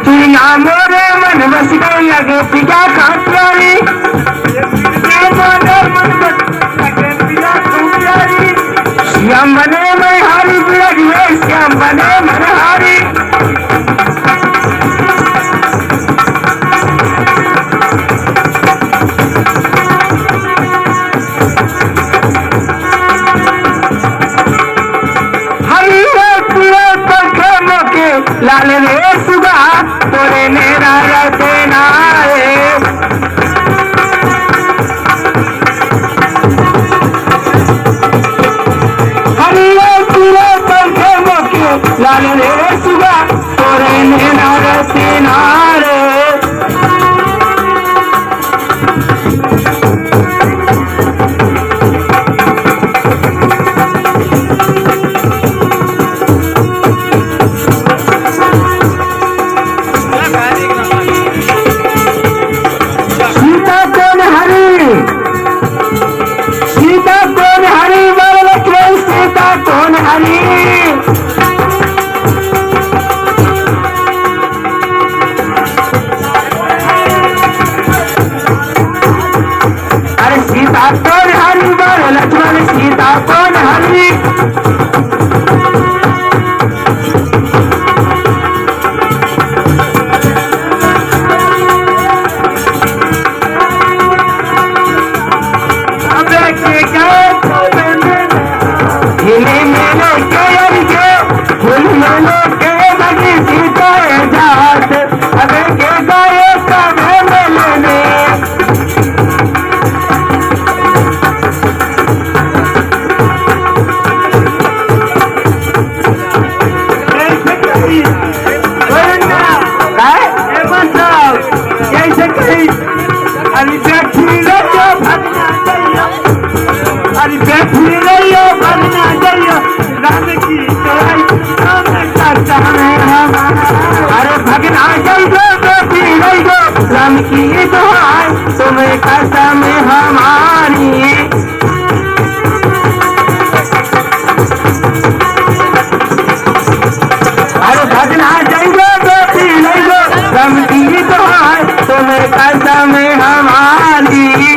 चूड़िया मोरे मन बस गई लगे पिया खातियारी श्याम बने मैं हारी बिलगिए श्याम बने मन हारी हरी पूरे पंखे मोके लाल रे सुगा तोरे मेरा रचना रे लाल रे सुगा तोरे मेरा रचना रे सीता कौन हरी बोल लक्ष्मण सीता कौन हरी सीता कौन हरी बोल लक्ष्मण सीता कौन हरी अरे भगना राम की दुहाई तुम्हें कसम हमारी अरे भगना राम की दुहाई तुम्हें कसम हमारी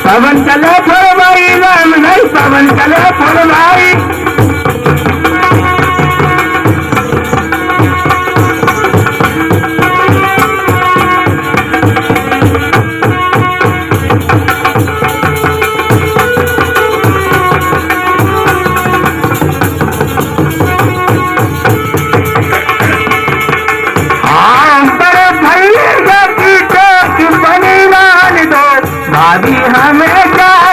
पवन चले थोड़े भाई राम नहीं पवन चले थोड़े भाई हाँ बड़े भाई अभी हमें क्या